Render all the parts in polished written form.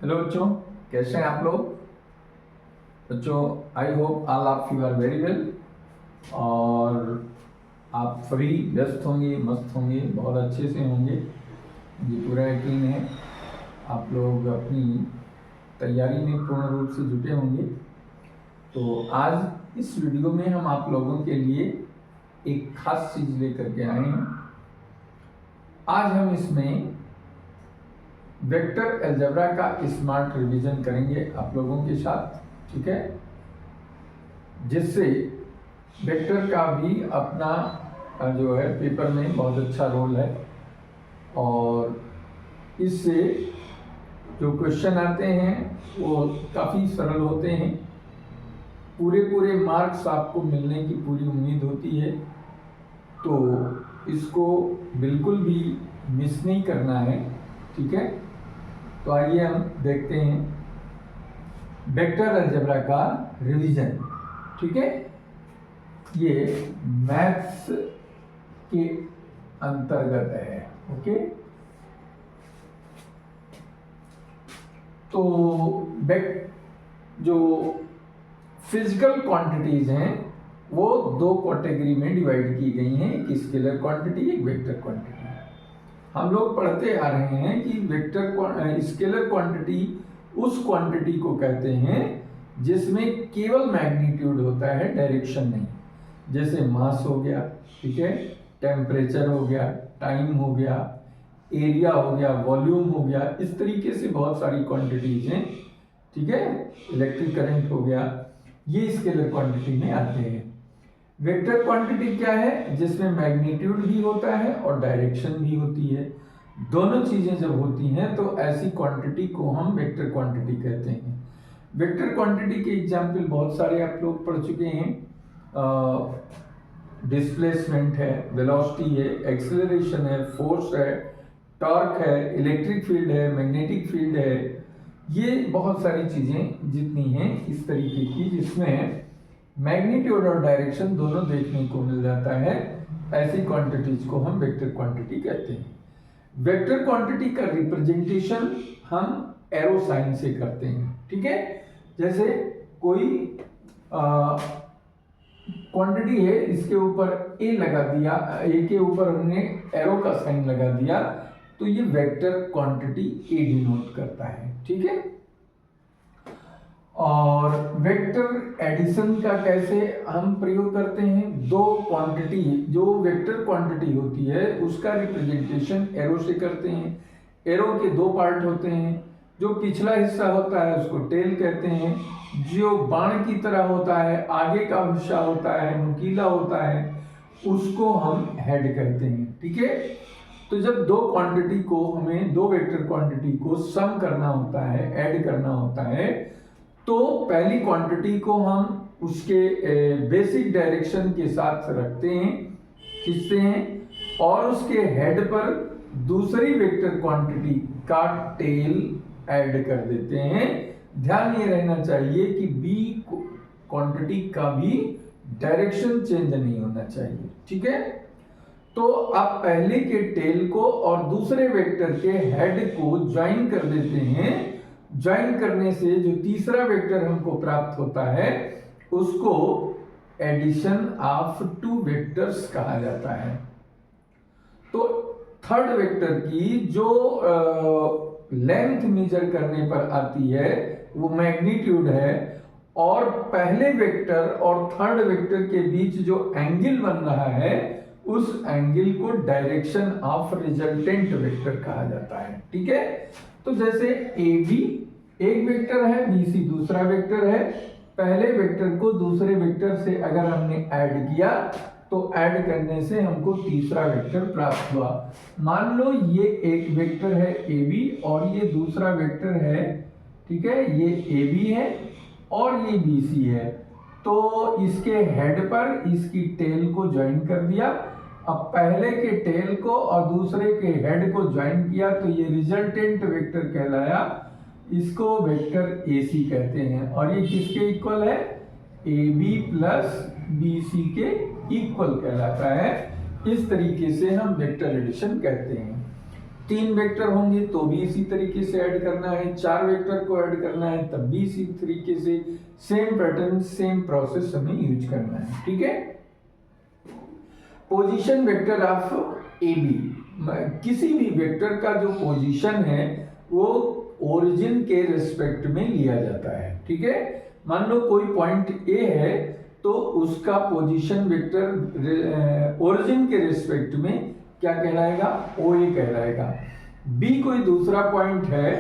Hello बच्चों, कैसे हैं आप लोग? बच्चों, I hope all of you are very well और आप सभी व्यस्त होंगे, मस्त होंगे, बहुत अच्छे से होंगे। मुझे पूरा यकीन है आप लोग अपनी तैयारी में पूर्ण रूप से जुटे होंगे। तो आज इस वीडियो में हम आप लोगों के लिए एक खास चीज़ लेकर के आए हैं। आज हम इसमें वेक्टर अलजेब्रा का स्मार्ट रिवीजन करेंगे आप लोगों के साथ, ठीक है, जिससे वेक्टर का भी अपना जो है पेपर में बहुत अच्छा रोल है और इससे जो क्वेश्चन आते हैं वो काफ़ी सरल होते हैं। पूरे मार्क्स आपको मिलने की पूरी उम्मीद होती है, तो इसको बिल्कुल भी मिस नहीं करना है, ठीक है। तो आइए हम देखते हैं वेक्टर अलजेब्रा का रिवीजन, ठीक है। ये मैथ्स के अंतर्गत है, ओके। तो जो फिजिकल क्वांटिटीज हैं वो दो कैटेगरी में डिवाइड की गई हैं, एक स्केलर क्वांटिटी, एक वेक्टर क्वांटिटी। हम लोग पढ़ते आ रहे हैं कि स्केलर क्वांटिटी उस क्वांटिटी को कहते हैं जिसमें केवल मैग्नीट्यूड होता है, डायरेक्शन नहीं। जैसे मास हो गया, ठीक है, टेम्परेचर हो गया, टाइम हो गया, एरिया हो गया, वॉल्यूम हो गया, इस तरीके से बहुत सारी क्वांटिटीज हैं, ठीक है। इलेक्ट्रिक करंट हो गया, ये स्केलर क्वांटिटी में आते हैं। वेक्टर क्वांटिटी क्या है? जिसमें मैग्नीट्यूड भी होता है और डायरेक्शन भी होती है। दोनों चीजें जब होती हैं तो ऐसी क्वांटिटी को हम वेक्टर क्वांटिटी कहते हैं। वेक्टर क्वांटिटी के एग्जाम्पल बहुत सारे आप लोग पढ़ चुके हैं। डिस्प्लेसमेंट है, वेलोसिटी है, एक्सेलरेशन है, फोर्स है, टॉर्क है, इलेक्ट्रिक फील्ड है, मैग्नेटिक फील्ड है, ये बहुत सारी चीजें जितनी हैं इस तरीके की जिसमें मैग्नीट्यूड और डायरेक्शन दोनों देखने को मिल जाता है, ऐसी क्वांटिटीज को हम वेक्टर क्वांटिटी कहते हैं। वेक्टर क्वांटिटी का रिप्रेजेंटेशन हम एरो साइन से करते हैं, ठीक है। जैसे कोई क्वांटिटी है, इसके ऊपर ए लगा दिया, ए के ऊपर हमने एरो का साइन लगा दिया, तो ये वेक्टर क्वांटिटी ए डिनोट करता है, ठीक है। और वेक्टर एडिशन का कैसे हम प्रयोग करते हैं? दो क्वांटिटी, जो वेक्टर क्वांटिटी होती है उसका रिप्रेजेंटेशन एरो से करते हैं। एरो के दो पार्ट होते हैं, जो पिछला हिस्सा होता है उसको टेल कहते हैं, जो बाण की तरह होता है, आगे का हिस्सा होता है, नुकीला होता है, उसको हम हेड कहते हैं, ठीक है। तो जब दो क्वांटिटी को हमें, दो वेक्टर क्वांटिटी को सम करना होता है, ऐड करना होता है, तो पहली क्वांटिटी को हम उसके बेसिक डायरेक्शन के साथ रखते हैं, खींचते हैं, और उसके हेड पर दूसरी वेक्टर क्वांटिटी का टेल ऐड कर देते हैं। ध्यान ये रहना चाहिए कि बी क्वांटिटी का भी डायरेक्शन चेंज नहीं होना चाहिए, ठीक है। तो आप पहले के टेल को और दूसरे वेक्टर के हेड को ज्वाइन कर देते हैं। ज्वाइन करने से जो तीसरा वेक्टर हमको प्राप्त होता है उसको एडिशन ऑफ टू वेक्टर्स कहा जाता है। तो थर्ड वेक्टर की जो लेंथ मेजर करने पर आती है वो मैग्नीट्यूड है, और पहले वेक्टर और थर्ड वेक्टर के बीच जो एंगल बन रहा है उस एंगल को डायरेक्शन ऑफ रिजल्टेंट वेक्टर कहा जाता है, ठीक है। तो जैसे ए बी एक वेक्टर है, बी सी दूसरा वेक्टर है, पहले वेक्टर को दूसरे वेक्टर से अगर हमने ऐड किया तो ऐड करने से हमको तीसरा वेक्टर प्राप्त हुआ। मान लो ये एक वेक्टर है ए बी और ये दूसरा वेक्टर है, ठीक है, ये ए बी है और ये बी सी है। तो इसके हेड पर इसकी टेल को ज्वाइन कर दिया। अब पहले के टेल को और दूसरे के हेड को ज्वाइन किया तो ये रिजल्टेंट वेक्टर कहलाया। इसको वेक्टर ए सी कहते हैं, और ये किसके इक्वल है? A B plus B C के इक्वल कहलाता है। इस तरीके से हम वेक्टर एडिशन कहते हैं। 3 वेक्टर होंगे तो भी इसी तरीके से ऐड करना है, 4 वेक्टर को ऐड करना है तब भी इसी तरीके से, सेम पैटर्न सेम प्रोसेस हमें यूज करना है, ठीक है। Position vector of A B, किसी भी वेक्टर का जो पोजीशन है वो ओरिजिन के रिस्पेक्ट में लिया जाता है, ठीक है। मान लो कोई पॉइंट ए है तो उसका पोजीशन वेक्टर ओरिजिन के रिस्पेक्ट में क्या कहलाएगा, ओ ए कहलाएगा। बी कोई दूसरा पॉइंट है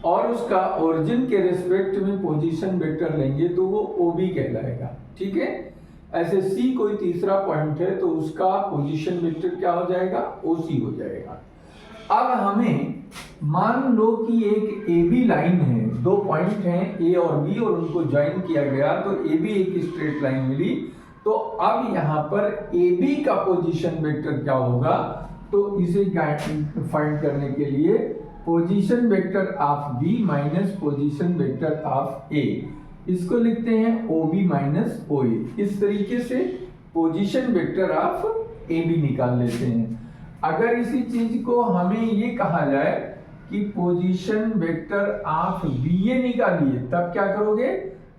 और उसका ओरिजिन के रिस्पेक्ट में पोजीशन वेक्टर लेंगे तो वो ओ बी कहलाएगा, ठीक है। ऐसे सी कोई तीसरा पॉइंट है तो उसका पोजीशन वेक्टर क्या हो जाएगा, ओ सी हो जाएगा। अब हमें मान लो कि एक ए बी लाइन है, दो पॉइंट हैं ए और बी और उनको ज्वाइन किया गया तो ए बी एक स्ट्रेट लाइन मिली। तो अब यहाँ पर ए बी का पोजीशन वेक्टर क्या होगा, तो इसे फाइंड करने के लिए position vector of B minus position vector of A, इसको लिखते हैं ओ बी माइनस ओ ए। इस तरीके से position vector of A B निकाल लेते हैं। अगर इसी चीज को हमें ये कहा जाए कि position vector of B A निकालिए तब क्या करोगे,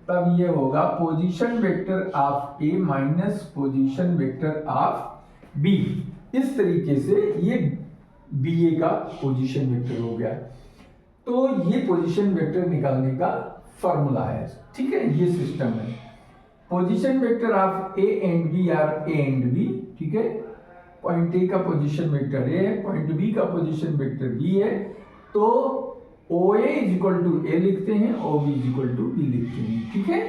तब ये होगा position vector of A minus position vector of B. इस तरीके से ये बी ए का पोजीशन वेक्टर हो गया। तो ये पोजीशन वेक्टर निकालने का फॉर्मूला है, ठीक है, ये सिस्टम है। Position vector of A and B are A and B, ठीक है। पॉइंट ए का पोजीशन वेक्टर ए है, पॉइंट बी का पोजीशन वेक्टर बी है, तो O A is equal to A लिखते हैं, O B is equal to B लिखते हैं, ठीक है।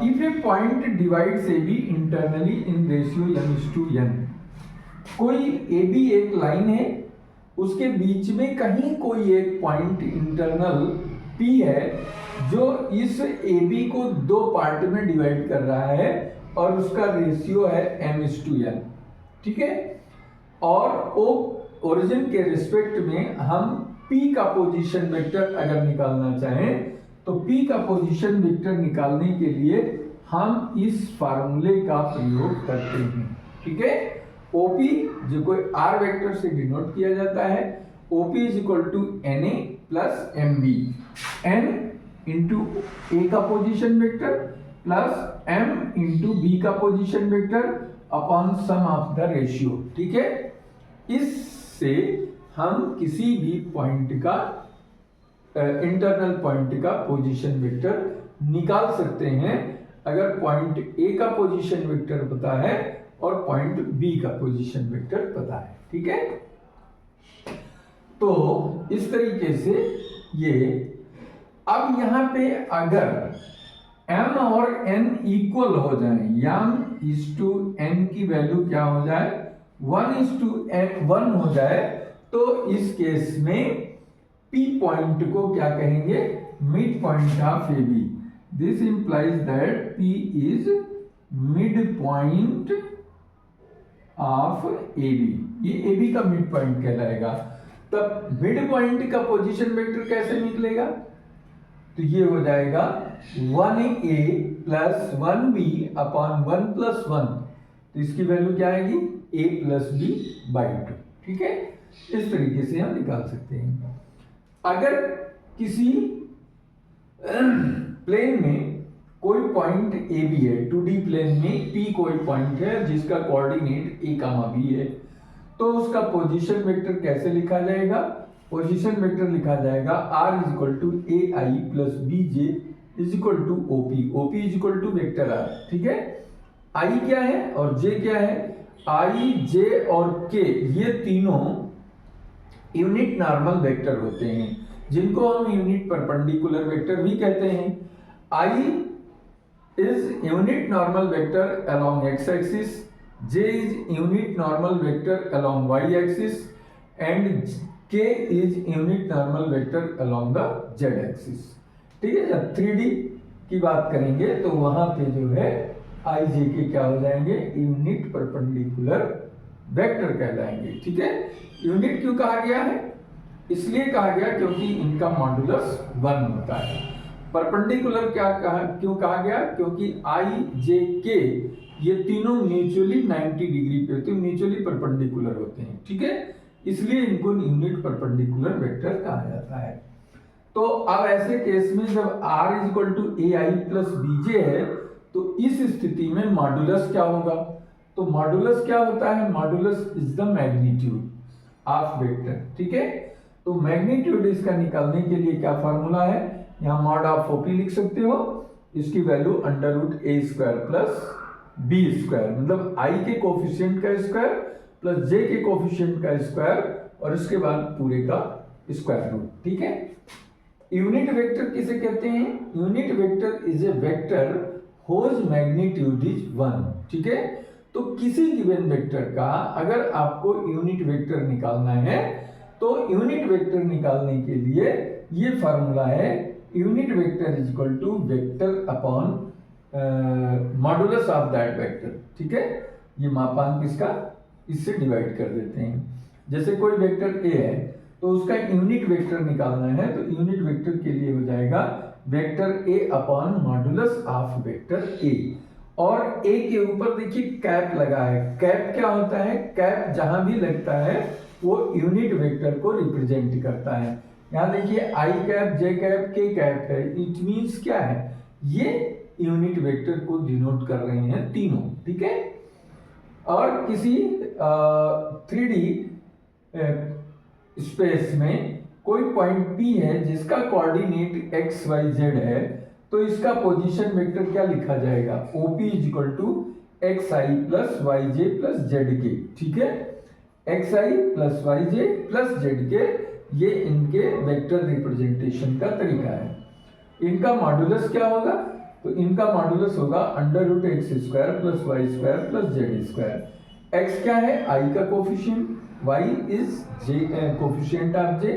If a point divides A B internally in ratio n:n, कोई ए बी एक लाइन है, उसके बीच में कहीं कोई एक पॉइंट इंटरनल P है जो इस ए बी को दो पार्ट में डिवाइड कर रहा है और उसका रेशियो है m:n, ठीक है। और ओ ओरिजिन के रिस्पेक्ट में हम P का पोजीशन वेक्टर अगर निकालना चाहें तो P का पोजीशन वेक्टर निकालने के लिए हम इस फार्मूले का प्रयोग करते हैं, ठीक है। OP जो कोई R वेक्टर से डिनोट किया जाता है, OP is equal to NA plus MB, N into A का position vector plus M into B का position vector upon sum of the ratio, ठीक है। इससे हम किसी भी पॉइंट का इंटरनल पॉइंट का पोजीशन वेक्टर निकाल सकते हैं अगर पॉइंट A का पोजीशन वेक्टर पता है और पॉइंट B का पोजीशन वेक्टर पता है, ठीक है। तो इस तरीके से ये, अब यहाँ पे अगर m और n इक्वल हो जाए, m इज टू n की वैल्यू क्या हो जाए, 1:1 हो जाए, तो इस केस में P पॉइंट को क्या कहेंगे, mid point of A B. This implies that P is mid point of A B, ये ए बी का मिड पॉइंट कहलाएगा। तब मिड पॉइंट का पोजीशन वेक्टर कैसे निकलेगा, तो ये हो जाएगा 1a plus 1b upon 1 plus 1, तो इसकी वैल्यू क्या आएगी, a प्लस b बाई 2, ठीक है। इस तरीके से हम निकाल सकते हैं। अगर किसी प्लेन में कोई पॉइंट ए बी है, 2D प्लेन में P कोई पॉइंट है जिसका कोऑर्डिनेट a, b है, तो उसका पोजीशन वेक्टर कैसे लिखा जाएगा, पोजीशन वेक्टर लिखा जाएगा r is equal to A I plus B J is equal to OP, OP is equal to vector r, ठीक है। i क्या है और j क्या है, i, j और k ये तीनों यूनिट नॉर्मल वेक्टर होते हैं जिनको हम यूनिट परपेंडिकुलर वेक्टर भी कहते हैं। i is unit normal vector along x-axis, j is unit normal vector along y-axis and k is unit normal vector along the z-axis, ठीक है। जब 3D की बात करेंगे तो वहां पे जो है i j k क्या हो जाएंगे, यूनिट परपेंडिकुलर वेक्टर कहलाएंगे, ठीक है। यूनिट क्यों कहा गया है, इसलिए कहा गया क्योंकि इनका मॉडुलस 1 होता है। परपेंडिकुलर क्यों कहा गया, क्योंकि i j k ये तीनों म्यूचुअली 90 डिग्री पे होते हैं, म्यूचुअली परपेंडिकुलर होते हैं, ठीक है। इसलिए इनको यूनिट परपेंडिकुलर वेक्टर कहा जाता है। तो अब ऐसे केस में जब r equal to A I plus B J है तो इस स्थिति में मॉडुलस क्या होगा? तो मॉडुलस क्या होता है? Modulus is the magnitude of vector. ठीक है, तो मैग्नीट्यूड इसका निकालने के लिए क्या फार्मूला है? यहाँ मॉड ऑफ ओपी लिख सकते हो, इसकी वैल्यू अंडर रूट ए स्क्वायर प्लस बी स्क्वायर, मतलब आई के कोफिशिएंट का स्क्वायर प्लस जे के कोफिशिएंट का स्क्वायर और इसके बाद पूरे का स्क्वायर रूट। ठीक है, यूनिट वेक्टर किसे कहते हैं? Unit vector is a vector whose magnitude is 1। ठीक है, तो किसी गिवन वेक्टर का अगर आपको यूनिट वेक्टर निकालना है तो यूनिट वेक्टर निकालने के लिए ये फार्मूला है, unit vector is equal to vector upon modulus of that vector. ठीक है, ये मापांक इसका इससे डिवाइड कर देते हैं। जैसे कोई वेक्टर ए है तो उसका यूनिट वेक्टर निकालना है तो यूनिट वेक्टर के लिए हो जाएगा vector A upon modulus of vector A. और ए के ऊपर देखिए कैप लगा है। कैप क्या होता है? कैप जहां भी लगता है वो यूनिट वेक्टर को रिप्रेजेंट करता है। यहाँ देखिए आई कैप, जे कैप, के कैप है। इट मींस क्या है? ये यूनिट वेक्टर को डिनोट कर रहे हैं तीनों। ठीक है, और किसी 3D स्पेस में कोई पॉइंट P है जिसका कोऑर्डिनेट x y z है तो इसका पोजीशन वेक्टर क्या लिखा जाएगा? OP is equal to X I plus Y J plus Z K. ठीक है, X I plus Y J plus Z K, ये इनके वेक्टर रिप्रेजेंटेशन का तरीका है। इनका मॉडुलस क्या होगा? तो इनका मॉडुलस होगा under root X square plus Y square plus Z square. X क्या है? आई का coefficient, Y is J coefficient of J,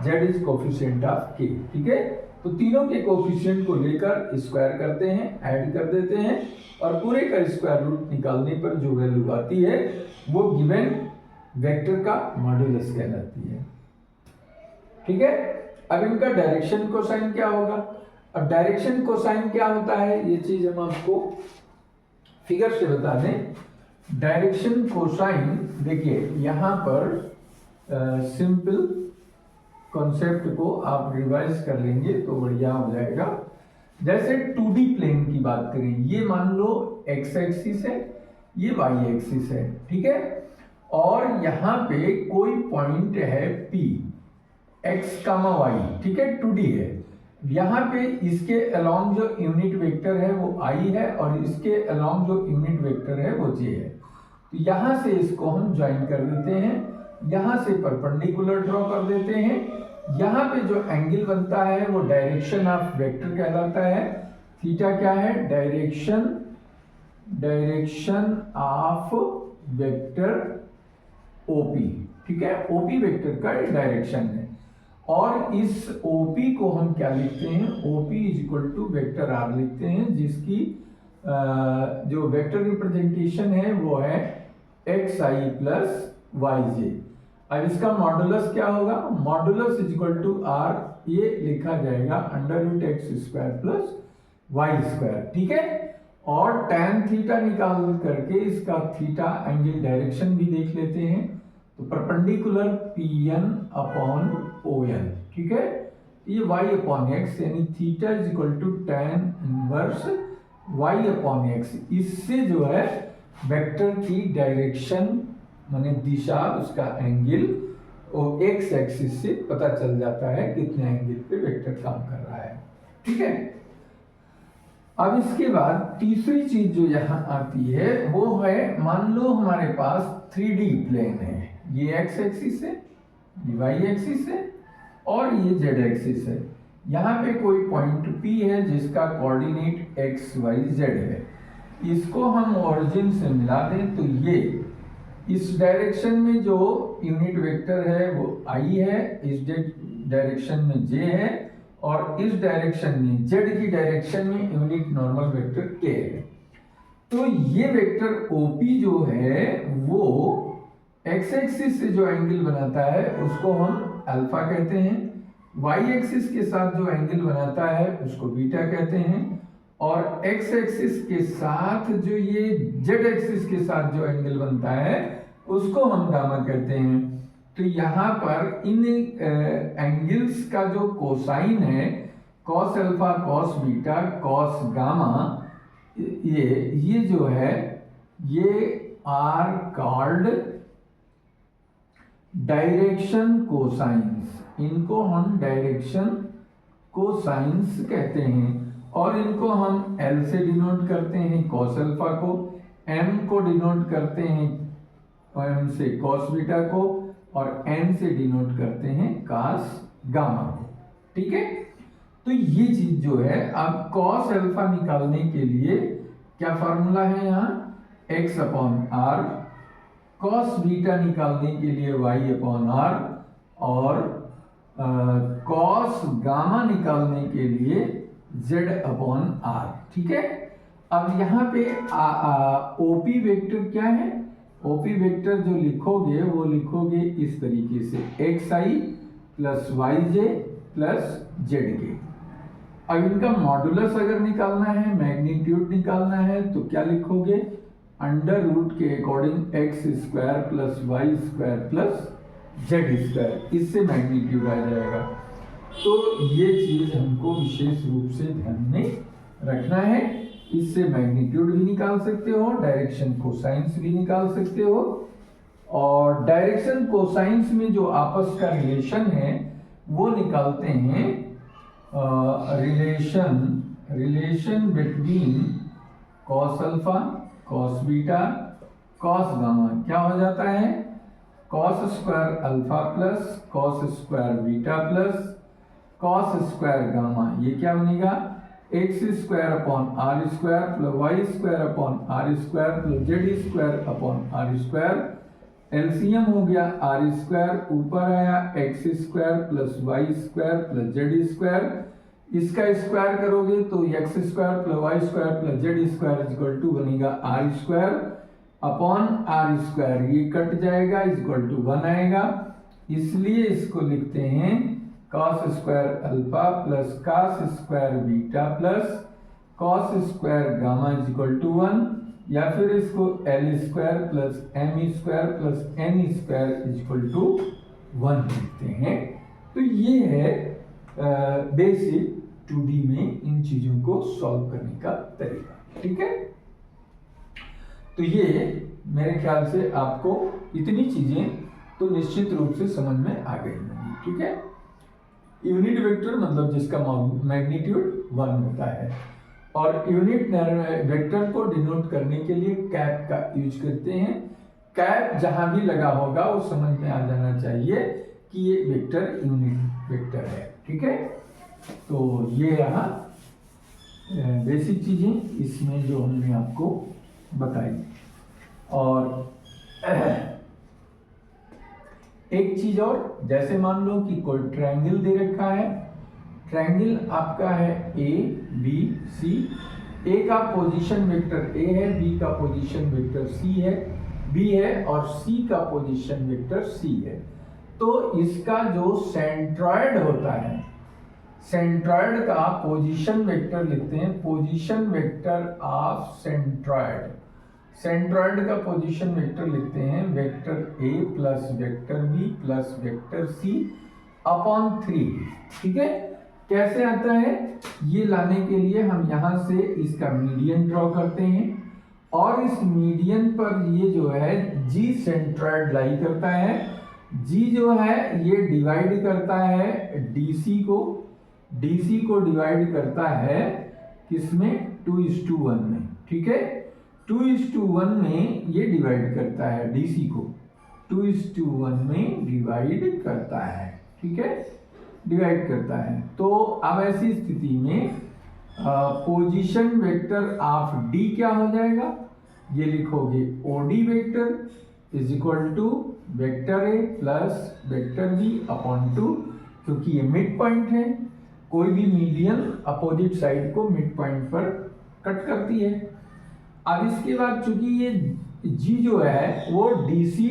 Z is coefficient of K. ठीक है, तो तीनों के कोफिशिएंट को लेकर स्क्वायर करते हैं, ऐड कर देते हैं और पूरे का स्क्वायर रूट निकालने पर जो वैल्यू आती है वो गिवन वेक्टर का मॉडुलस कहलाती है। ठीक है, अब इनका डायरेक्शन कोसाइन क्या होगा? अब डायरेक्शन कोसाइन क्या होता है ये चीज हम आपको फिगर से बता दें। डायरेक्शन कोसाइन देखिए यहां पर सिंपल कॉन्सेप्ट को आप रिवाइज कर लेंगे तो बढ़िया हो जाएगा। जैसे 2D प्लेन की बात करें, ये मान लो x एक्सिस है, ये y एक्सिस है। ठीक है, और यहाँ पे कोई पॉइंट है P x, y। ठीक है, 2D है। यहाँ पे इसके अलोंग जो यूनिट वेक्टर है वो I है और इसके अलोंग जो यूनिट वेक्टर है वो J है। तो यहाँ से इसको हम ज्वाइन कर देते हैं, यहाँ से परपेंडिकुलर ड्रॉ कर देते हैं। यहाँ पे जो एंगल बनता है वो डायरेक्शन ऑफ वेक्टर कहलाता है। थीटा क्या है? Direction of vector OP। ठीक है, OP वेक्टर का डायरेक्शन है और इस OP को हम क्या लिखते हैं? OP is equal to vector R लिखते हैं, जिसकी जो वेक्टर रिप्रेजेंटेशन है वो है xi प्लस yj। अब इसका मॉडुलस क्या होगा? Modulus is equal to R, ये लिखा जाएगा under root X square plus Y square. ठीक है, और tan थीटा निकाल करके इसका थीटा एंगल डायरेक्शन भी देख लेते हैं। तो परपेंडिकुलर PN अपॉन ON। ठीक है, ये y अपॉन एक्स यानी theta is equal to tan inverse y upon X. इससे जो है वेक्टर की डायरेक्शन माने दिशा, उसका एंगल और एक्स एक्सिस से पता चल जाता है कितने एंगल पे वेक्टर काम कर रहा है। ठीक है, अब इसके बाद तीसरी चीज जो यहाँ आती है वो है, मान लो हमारे पास 3D प्लेन है, ये एक्स एक्सिस है, ये वाई एक्सिस है और ये जेड एक्सिस है। यहाँ पे कोई पॉइंट P है जिसका कोऑर्डिनेट एक्स वाई जेड है। इसको हम ओरिजिन से मिला दें तो ये इस डायरेक्शन में जो यूनिट वेक्टर है वो I है, इस डायरेक्शन में J है और इस डायरेक्शन में Z की डायरेक्शन में यूनिट नॉर्मल वेक्टर K है। तो ये वेक्टर OP जो है वो x एक्सिस से जो एंगल बनाता है उसको हम अल्फा कहते हैं, y एक्सिस के साथ जो एंगल बनाता है उसको बीटा कहते हैं और x एक्सिस के साथ जो ये z एक्सिस के साथ जो एंगल बनता है उसको हम गामा कहते हैं। तो यहाँ पर इन एंगल्स का जो कोसाइन है, cos alpha, cos beta, cos gamma, ये जो है ये आर कॉल्ड डायरेक्शन कोसाइंस। इनको हम डायरेक्शन कोसाइंस कहते हैं और इनको हम एल से डिनोट करते हैं कॉस अल्फा को, एम को डिनोट करते हैं एम से कॉस बीटा को और एन से डिनोट करते हैं कॉस गामा को। ठीक है, तो ये चीज जो है, अब कॉस अल्फा निकालने के लिए क्या फॉर्मूला है यहाँ, x upon R, cos beta निकालने के लिए y अपॉन आर और कॉस गामा निकालने के लिए z अपॉन आर। ठीक है, अब यहाँ पे ओपी वेक्टर क्या है, ओपी वेक्टर जो लिखोगे वो लिखोगे इस तरीके से, x I plus Y J plus Z के। अब इनका मॉडुलस अगर निकालना है, मैग्नीट्यूड निकालना है, तो क्या लिखोगे, अंडर रूट के according X square plus Y square plus Z square, इससे मैग्नीट्यूड आ जाएगा। तो ये चीज हमको विशेष रूप से ध्यान में रखना है। इससे मैग्नीट्यूड भी निकाल सकते हो, डायरेक्शन कोसाइंस भी निकाल सकते हो। और डायरेक्शन कोसाइंस में जो आपस का रिलेशन है वो निकालते हैं relation between cos alpha, cos beta, cos gamma. क्या हो जाता है, cos square alpha plus cos square beta plus cos square gamma. ये क्या बनेगा, x square upon are square plus Y square upon are square plus Z square upon are square. LCM हो गया r square, ऊपर आया x square plus Y square plus Z square. इसका square करोगे तो x square plus Y square plus Z square equal to बनेगा R square upon are square. ये cut जाएगा, इक्वल टू 1 आएगा। इसलिए इसको लिखते हैं cos square alpha plus cos square beta plus cos square gamma equal to 1, या फिर इसको L square plus M square plus N square equal to 1 लिखते हैं। तो ये है बेसिक 2D में इन चीजों को सॉल्व करने का तरीका। ठीक है, तो ये मेरे ख्याल से आपको इतनी चीजें तो निश्चित रूप से समझ में आ गई होंगी। ठीक है, यूनिट वेक्टर मतलब जिसका मैग्नीट्यूड 1 होता है, और यूनिट वेक्टर को डिनोट करने के लिए कैप का यूज करते हैं। कैप जहां भी लगा होगा वो समझ में आ जाना चाहिए कि ये वेक्टर यूनिट वेक्टर है। ठीक है, तो ये रहा बेसिक चीजें इसमें जो हमने आपको बताई। और एक चीज और, जैसे मान लो कि कोई ट्रायंगल दे रखा है, ट्रायंगल आपका है ए बी सी। ए का पोजीशन वेक्टर ए है, बी का पोजीशन वेक्टर सी है, बी है, और सी का पोजीशन वेक्टर सी है। तो इसका जो सेंट्रॉयड होता है, सेंट्रॉयड का पोजीशन वेक्टर लिखते हैं, position vector of centroid. Centroid का पोजीशन वेक्टर लिखते हैं vector a plus vector b plus vector c upon 3। ठीक है, कैसे आता है, ये लाने के लिए हम यहाँ से इसका मीडियन ड्रॉ करते हैं, और इस मीडियन पर ये जो है जी सेंट्रॉयड लाई करता है। जी जो है ये डिवाइड करता है डीसी को, डीसी को डिवाइड करता है किसमें, 2:1 में। ठीक है, 2:1 में ये डिवाइड करता है डीसी को, 2:1 में डिवाइड करता है। ठीक है, डिवाइड करता है। तो अब ऐसी स्थिति में पोजीशन वेक्टर ऑफ डी क्या हो जाएगा, ये लिखोगे OD vector is equal to vector a plus vector b upon 2, क्योंकि ये मिड पॉइंट है। कोई भी मीडियन अपोजिट साइड को मिड पॉइंट पर कट करती है। अब इसके बाद चूंकि ये जी जो है वो डीसी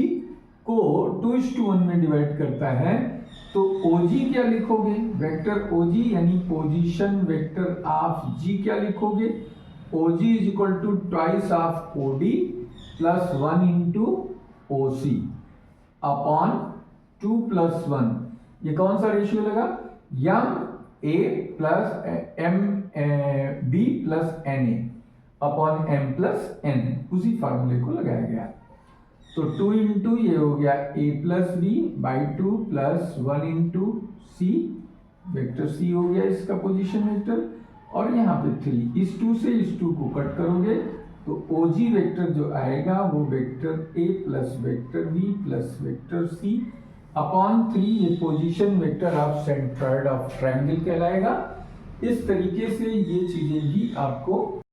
को 2:1 में डिवाइड करता है, तो ओजी क्या लिखोगे, वेक्टर ओजी यानी पोजीशन वेक्टर ऑफ जी क्या लिखोगे, OG is equal to twice of OD plus 1 into OC upon 2 plus 1, ये कौन सा रेशियो लगा? M A plus M B plus N A upon M plus N, उसी फार्मूले को लगाया गया। तो 2 इंटू ये हो गया A plus B by 2 plus 1 into C, vector C हो गया इसका पोजीशन वेक्टर, और यहाँ पे 3, इस 2 से इस 2 को कट करोगे तो ओजी वेक्टर जो आएगा वो vector a plus vector b plus vector c upon 3, ये position vector of centroid of triangle कहलाएगा। इस तरीके से ये चीजें भी आपको